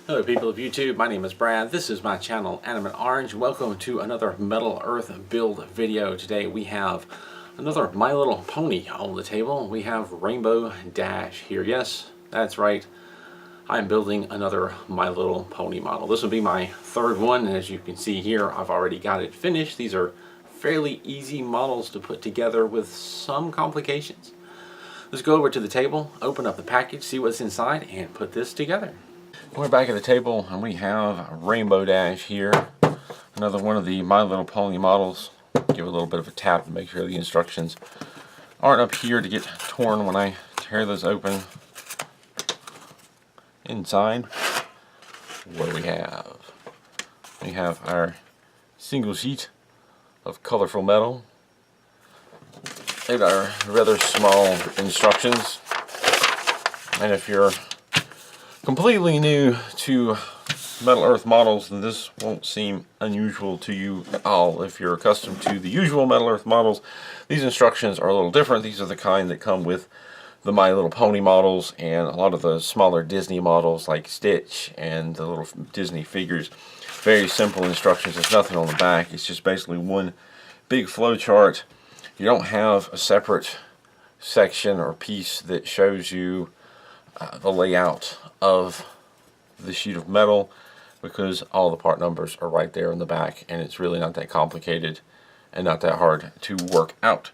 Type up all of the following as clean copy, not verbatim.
Hello people of YouTube, my name is Brad. This is my channel Animate Orange. Welcome to another Metal Earth build video. Today we have another My Little Pony on the table. We have Rainbow Dash here. Yes, that's right. I'm building another My Little Pony model. This will be my third one, and as you can see here, I've already got it finished. These are fairly easy models to put together with some complications. Let's go over to the table, open up the package, see what's inside, and put this together. We're back at the table and we have Rainbow Dash here, another one of the My Little Pony models. Give it a little bit of a tap to make sure the instructions aren't up here to get torn when I tear this open. Inside, what do we have? We have our single sheet of colorful metal and our rather small instructions. And if you're completely new to Metal Earth models, then this won't seem unusual to you at all. If you're accustomed to the usual Metal Earth models, these instructions are a little different. These are the kind that come with the My Little Pony models and a lot of the smaller Disney models like Stitch and the little Disney figures. Very simple instructions. There's nothing on the back. It's just basically one big flow chart. You don't have a separate section or piece that shows you the layout of the sheet of metal, because all the part numbers are right there in the back, and it's really not that complicated and not that hard to work out.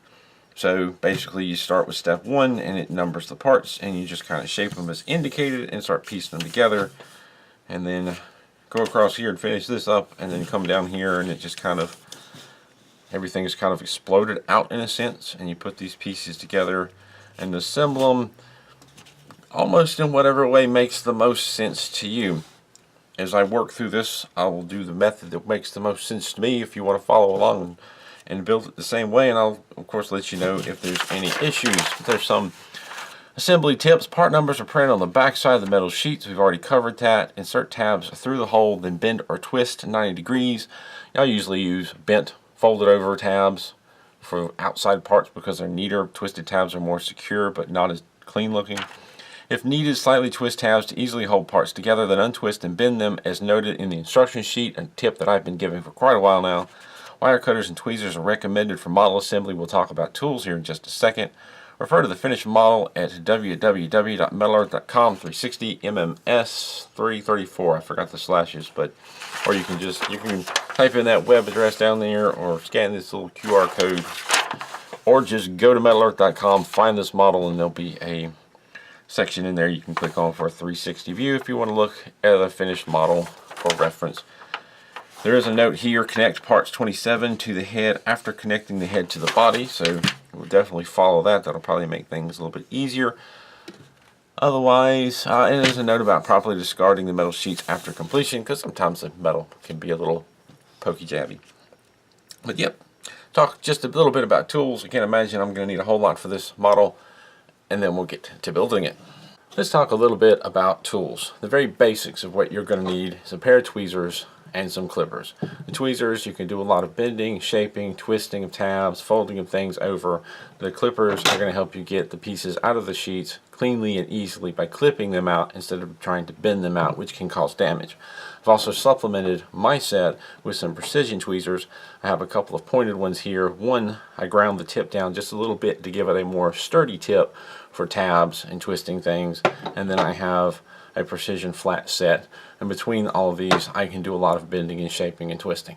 So basically you start with step one and it numbers the parts, and you just kind of shape them as indicated and start piecing them together, and then go across here and finish this up, and then come down here and it just kind of, everything is kind of exploded out in a sense, and you put these pieces together and assemble them almost in whatever way makes the most sense to you. As I work through this, I will do the method that makes the most sense to me if you want to follow along and build it the same way, and I'll of course let you know if there's any issues. There's some assembly tips. Part numbers are printed on the back side of the metal sheets. We've already covered that. Insert tabs through the hole, then bend or twist 90 degrees. I usually use bent, folded over tabs for outside parts because they're neater. Twisted tabs are more secure but not as clean looking. If needed, slightly twist tabs to easily hold parts together, then untwist and bend them as noted in the instruction sheet, a tip that I've been giving for quite a while now. Wire cutters and tweezers are recommended for model assembly. We'll talk about tools here in just a second. Refer to the finished model at www.metalearth.com 360 MMS 334. I forgot the slashes, but or you can type in that web address down there, or scan this little QR code, or just go to metalearth.com, find this model, and there'll be a section in there you can click on for a 360 view if you want to look at a finished model for reference. There is a note here: connect parts 27 to the head after connecting the head to the body, so we'll definitely follow that. That'll probably make things a little bit easier. Otherwise, and there's a note about properly discarding the metal sheets after completion, because sometimes the metal can be a little pokey jabby. But yep, talk just a little bit about tools. I can't imagine I'm going to need a whole lot for this model, and then we'll get to building it. Let's talk a little bit about tools. The very basics of what you're going to need is a pair of tweezers and some clippers. The tweezers, you can do a lot of bending, shaping, twisting of tabs, folding of things over. The clippers are going to help you get the pieces out of the sheets cleanly and easily by clipping them out instead of trying to bend them out, which can cause damage. I've also supplemented my set with some precision tweezers. I have a couple of pointed ones here. One, I ground the tip down just a little bit to give it a more sturdy tip for tabs and twisting things, and then I have a precision flat set, and between all of these I can do a lot of bending and shaping and twisting.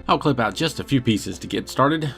I'll clip out just a few pieces to get started.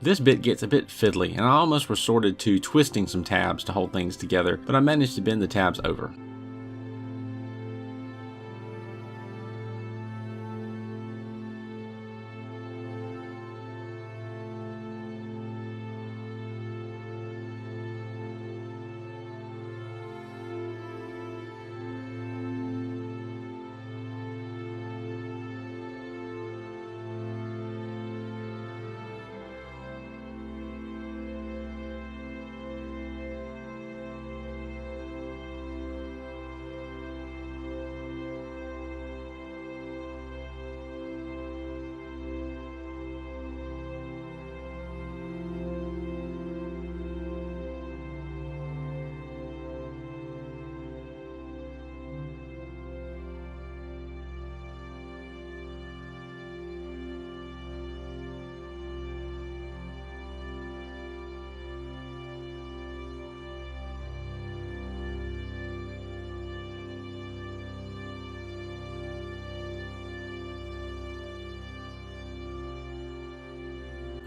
This bit gets a bit fiddly, and I almost resorted to twisting some tabs to hold things together, but I managed to bend the tabs over.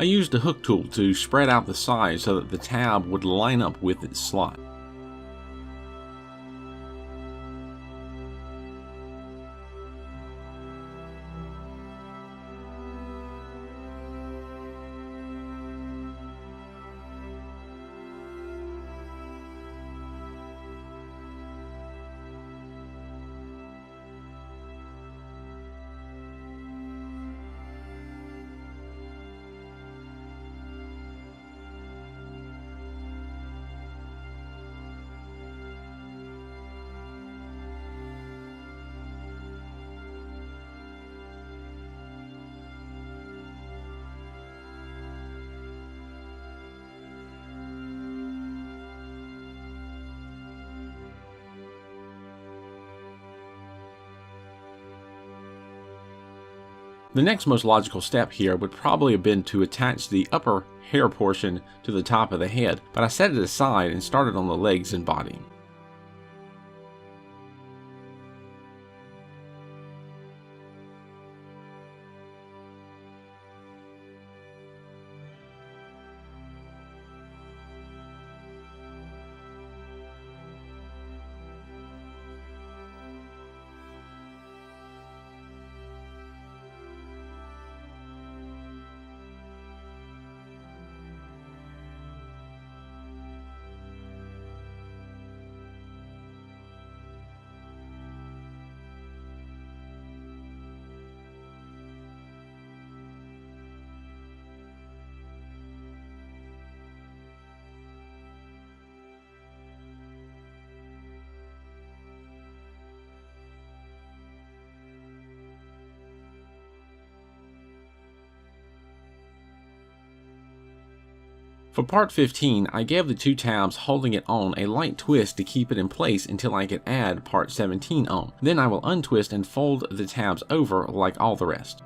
I used a hook tool to spread out the sides so that the tab would line up with its slot. The next most logical step here would probably have been to attach the upper hair portion to the top of the head, but I set it aside and started on the legs and body. For part 15, I gave the two tabs holding it on a light twist to keep it in place until I could add part 17 on. Then I will untwist and fold the tabs over like all the rest.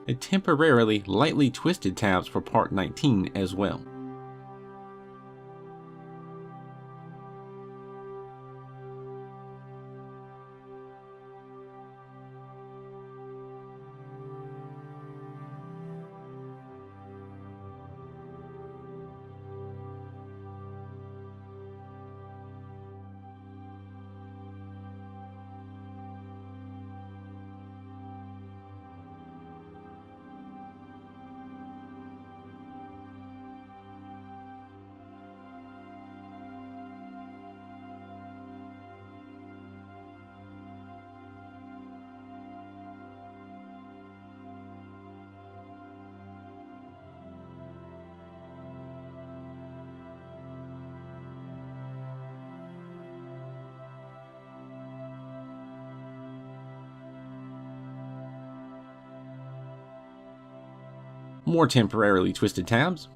a temporarily lightly twisted tabs for part 19 as well. More temporarily twisted tabs.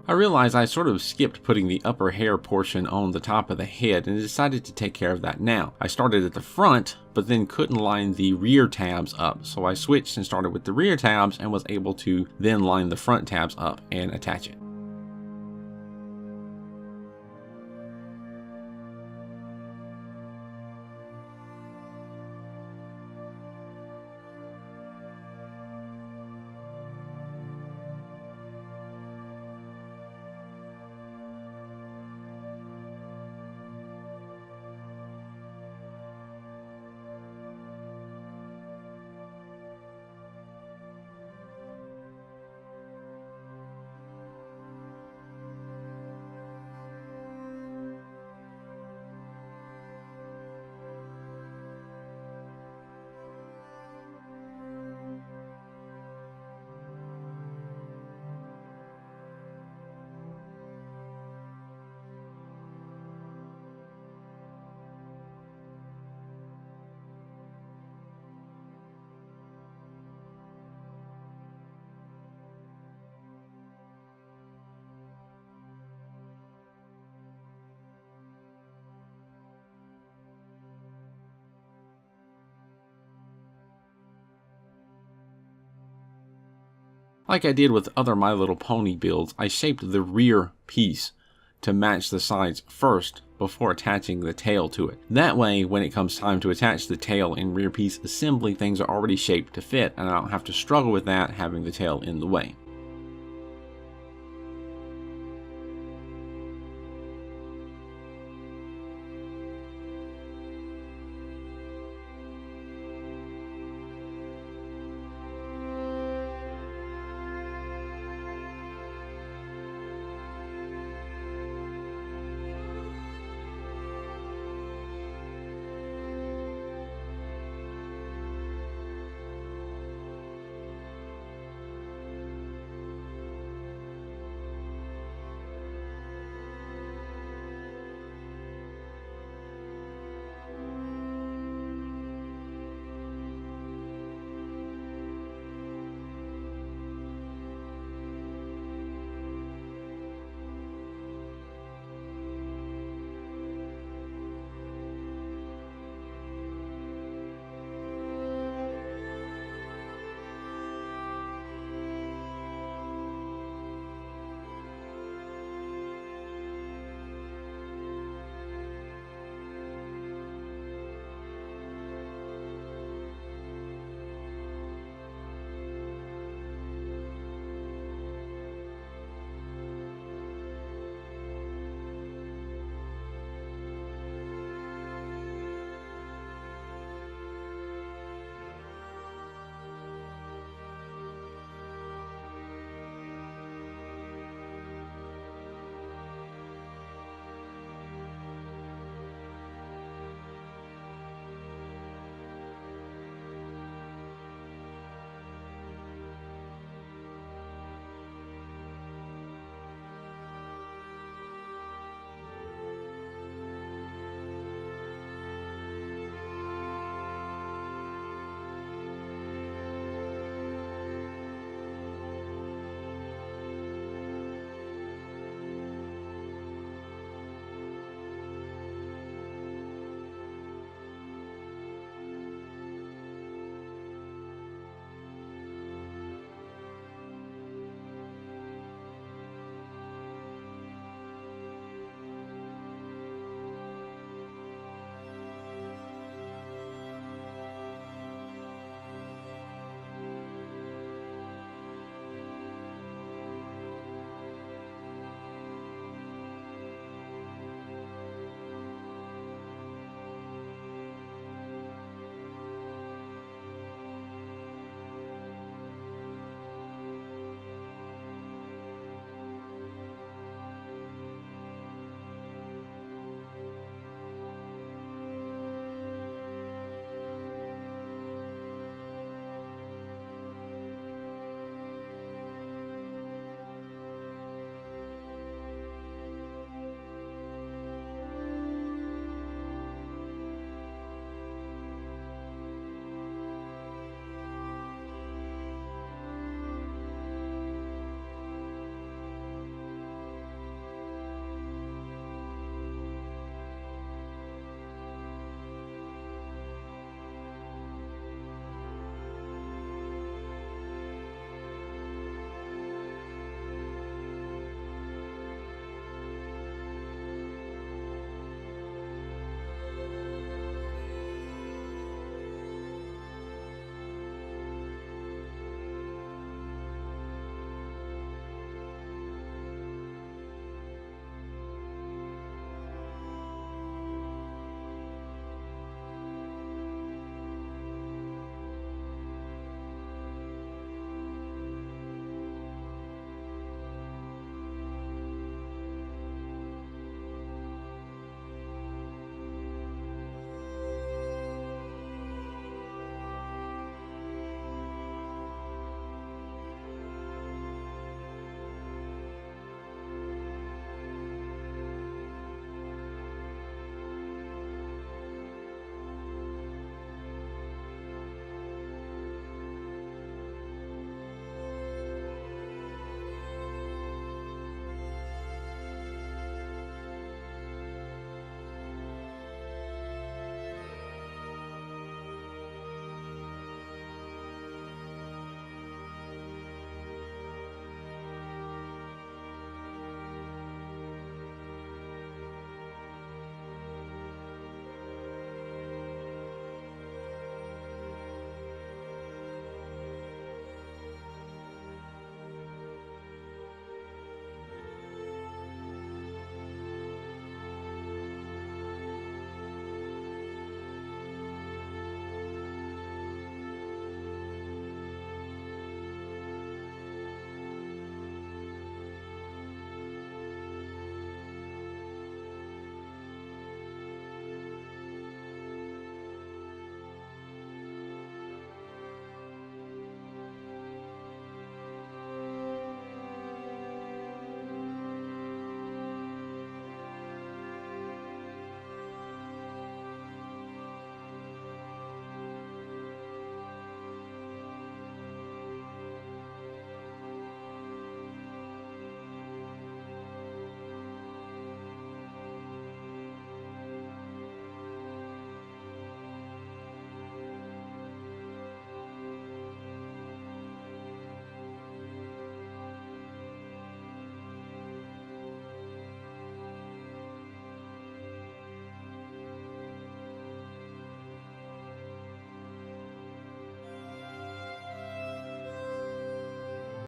I realized I sort of skipped putting the upper hair portion on the top of the head and decided to take care of that now. I started at the front, but then couldn't line the rear tabs up, so I switched and started with the rear tabs and was able to then line the front tabs up and attach it. Like I did with other My Little Pony builds, I shaped the rear piece to match the sides first before attaching the tail to it. That way, when it comes time to attach the tail and rear piece assembly, things are already shaped to fit and I don't have to struggle with that having the tail in the way.